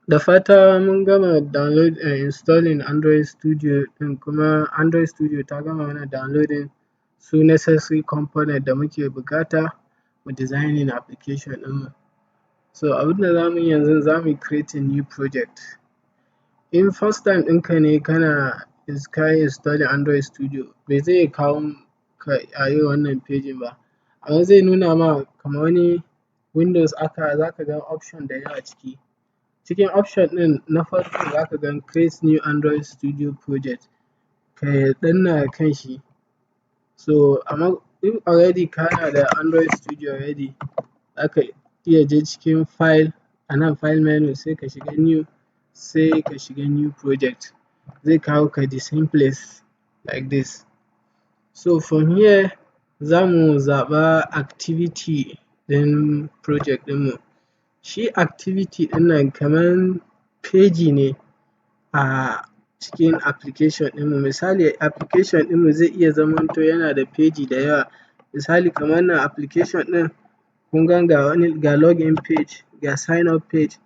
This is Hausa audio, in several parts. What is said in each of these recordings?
Da fata mun gama installing Android Studio ɗin, kuma Android Studio ta gama mana downloading su necessary component da muke buƙata mu designing application ɗinmu. So abin da za mu yi yanzu, za mu yi creating new project. In first time ɗinka ne ka yi installing Android Studio, bai zai kawo ka a yi wannan pagin ba, amma zai nuna ma kamar wani Windows haka, za ka ga option da yawa ciki. Cikin option ɗin na farko za ka ga create new Android Studio project, ka danna kan shi. So amma in already kana da Android Studio already, za ka iya je cikin file, a nan file menu sai ka shiga new, sai ka shiga new project, zai kawo ka the same place like this. So from here za mu zaɓa activity ɗin project ɗinmu. Shi activity ɗin nan kamar feji ne a cikin application ɗinmu. Misali application ɗinmu zai iya zamanto yana da feji da yawa. Misali kamar wannan application ɗin, kun ga ga login page, ga sign up page,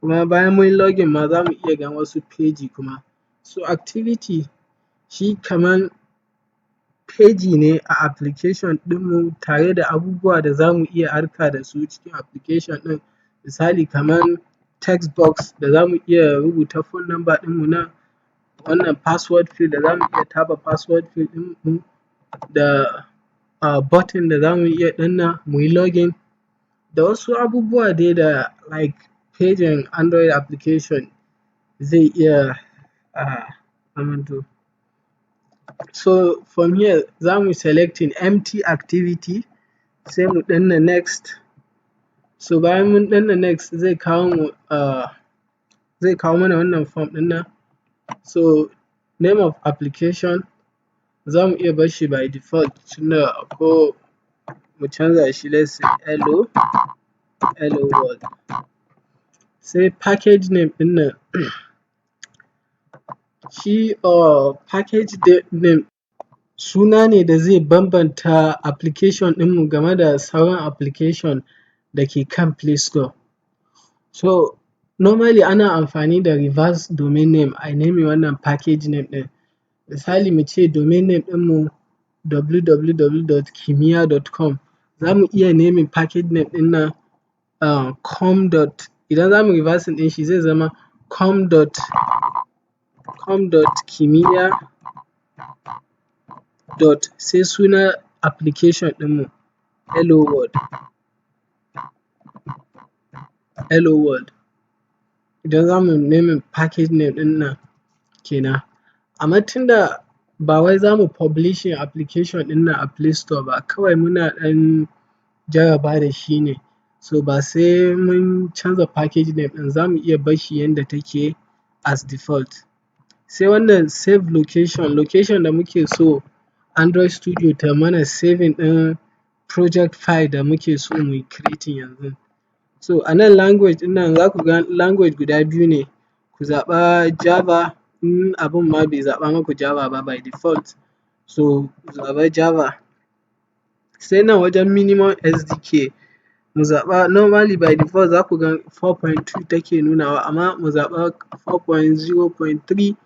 kuma bayan mun yi login ma za mu iya ganin wasu feji kuma. So activity shi kamar feji ne a application ɗinmu tare da abubuwa da za mu iya harka da su cikin application ɗin. Misali kamar text box da za mu iya rubuta phone number ɗinmu nan, wannan password field da za mu iya taɓa password field ɗinmu, da button da za mu iya danna mu yi login, da wasu abubuwa dai da like fejin Android application zai iya zamanto. So from here za mu selecting empty activity, sai mu danna next. So bayan mun danna next zai kawo mana wannan form ɗin nan. So name of application za mu iya bar shi by default, tunda ko mu canza shi let's say hello world. Sai package name ɗin nan, shi package name suna ne da zai bambanta application ɗinmu game da sauran application da ke kan Play Store. So normally ana amfani da reverse domain name a naming wannan package name ɗin. Misali mu ce domain name ɗinmu www.kimiyya.com, za mu iya naming package name ɗin nan idan za mu reversing ɗin shi zai zama com.kimiyya. sai sunan application ɗinmu hello world. Idan za mu naming package name ɗin nan kenan. Amma tunda ba wai za mu publishing application ɗin nan a Play Store ba, kawai muna ɗan jarraba da shi ne, so ba sai mun canza package name ɗin, za mu iya bar shi yanda take as default. Sai wannan save location da muke so Android Studio ta mana saving ɗin project file da muke so mu yi creating yanzu. So a nan language ɗin nan za ku ga language guda biyu ne, ku zaɓa Java, in abun ma bai zaɓa maku Java ba by default, so ku zaɓa Java. Sai nan wajen minimum SDK mu zaɓa, normally by default za ku ga 4.2 take nunawa, amma mu zaɓa 4.0.3.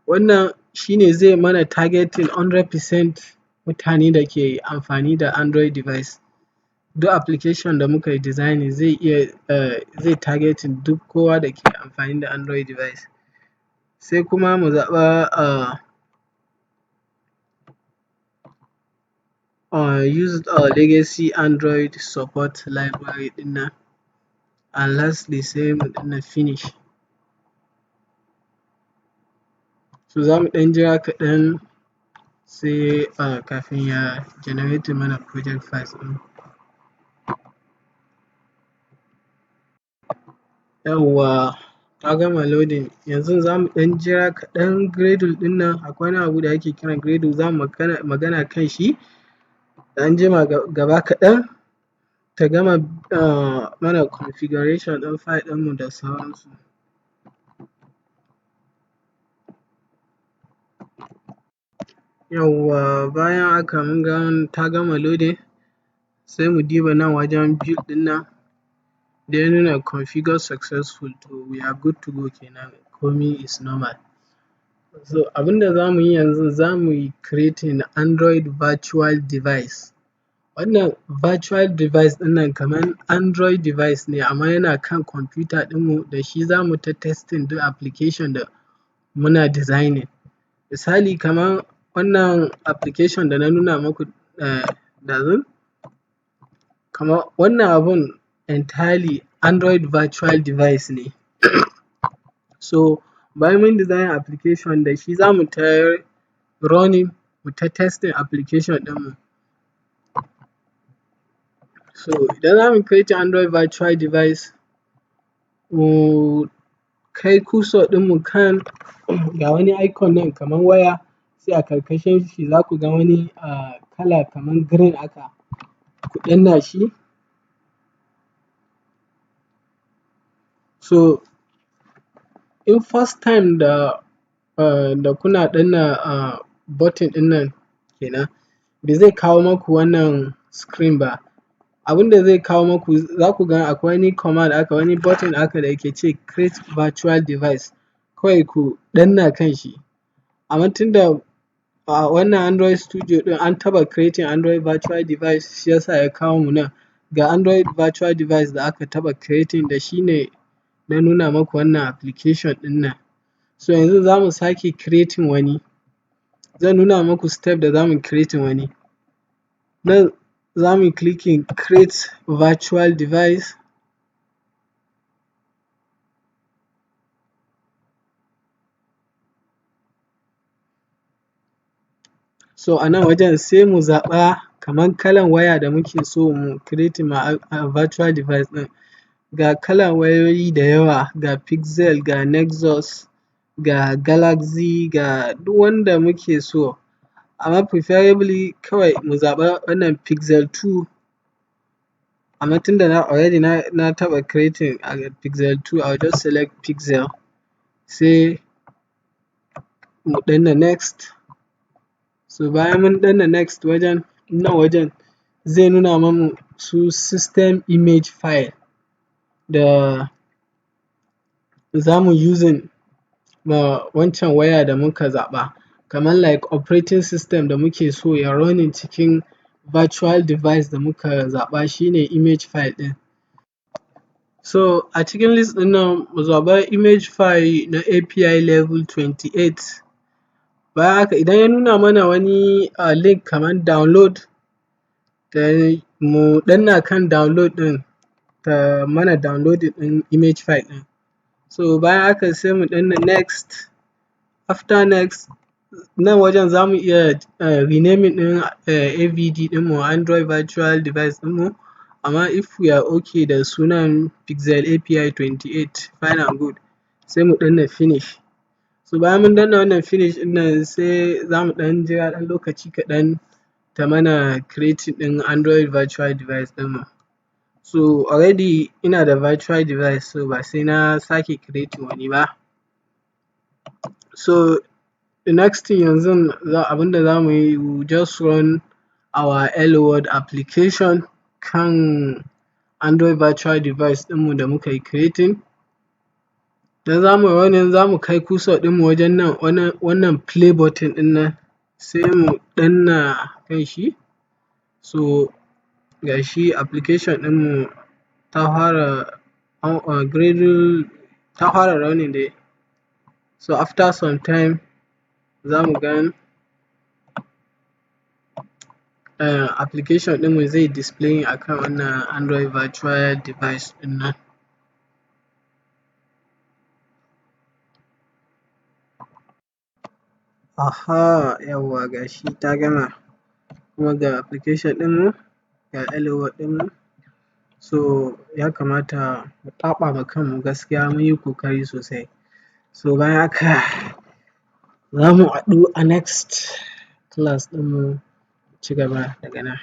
Wannan shi ne zai mana targeting 100% mutane da ke amfani da Android device. Duk application da muka yi designing zai targeting duk kowa da ke amfani da Android device. Sai kuma mu zaɓa use legacy Android support library ɗin nan, and lastly sai mu danna finish. So za mu ɗan jira kaɗan sai kafin ya generating mana project files ɗin. Yawwa ta gama loading, yanzu za mu ɗan jira kaɗan. Gradle ɗin nan akwai wani abu da ake kira Gradle, za mu magana kan shi an jima gaba kaɗan ta gama mana configuration ɗin file ɗinmu da sauransu. Yawwa bayan haka mun ga ta gama loading, sai mu diba nan wajen build ɗin nan, da ya nuna configure successful to we are good to go kenan, komi is normal. So abinda za mu yi yanzu, za mu yi creating Android virtual device. Wannan virtual device ɗin nan kaman Android device ne amma yana kan kwamfuta ɗinmu, da shi za mu ta testing duk application da muna designing. Misali kaman wannan application da na nuna muku ɗazu, kaman wannan abun entirely Android virtual device ne. So bayan mun design application da shi za mu ta running, mu ta testing application ɗinmu. So idan za mu creating Android virtual device, mu kai cursor ɗinmu kan ga wani icon nan kaman waya, sai a ƙarƙashin shi za ku ga wani kala kaman green haka, ku danna shi. So in first time da kuna danna button ɗin nan kenan, bai zai kawo maku wannan screen ba. Abinda zai kawo maku, za ku ga akwai wani command haka, wani button haka da yake ce create virtual device, kawai ku danna kan shi. Amma tunda wannan Android studio ɗin an taɓa creating Android virtual device, shi yasa ya kawo mu nan. Ga Android virtual device da aka taɓa creating, da shi ne na nuna maku wannan application ɗin nan. So yanzu za mu sake creating wani, zan nuna maku step da za mu creating wani. Nan za mu yi clicking create virtual device. So a nan wajen sai mu zaɓa kaman kalan waya da muke so mu creating ma virtual device ɗin. Ga kalan wayoyi da yawa, ga Pixel, ga Nexus, ga Galaxy, ga duk wanda muke so. Amma preferably kawai mu zaɓa wannan Pixel 2. Amma tunda already na taɓa creating Pixel 2, I will just select Pixel, sai mu danna next. So bayan mun danna next wajen, nan wajen zai nuna mamu su system image file da za mu using ma wancan waya da muka zaɓa, kaman like operating system da muke so ya running cikin virtual device da muka zaɓa, shi ne image file ɗin. So a cikin list ɗin nan mu zaɓa image file na API level 28. Bayan haka idan ya nuna mana wani link kaman download, mu danna kan download ɗin, ta mana downloading ɗin image file ɗin. So bayan haka sai mu danna next. After next, nan wajen za mu iya renaming ɗin AVD ɗinmu, Android virtual device ɗinmu. Amma if we are okay da sunan Pixel API 28, fine and good, sai mu danna finish. So bayan mun danna wannan finish ɗin nan, sai za mu ɗan jira ɗan lokaci kaɗan ta mana creating ɗin Android virtual device ɗinmu. So already ina da virtual device, so ba sai na sake creating wani ba. So the next thing yanzun abinda za mu yi, we will just run our hello world application kan Android virtual device ɗinmu da muka yi creating. Idan za mu running, za mu kai cursor ɗinmu wajen nan, wannan play button ɗin nan, sai mu danna kan shi. So ga shi application ɗinmu ta fara ta fara running dai. So after some time za mu ga application ɗinmu zai displaying akan wannan Android virtual device ɗin nan. Aha, yawwa ga shi ta gama, kuma ga application ɗinmu, ga hello world ɗinmu. So ya kamata mu taɓa ma kanmu gaskiya, mun yi ƙoƙari sosai. So bayan haka za mu haɗu a next class ɗinmu, mu ci gaba daga nan.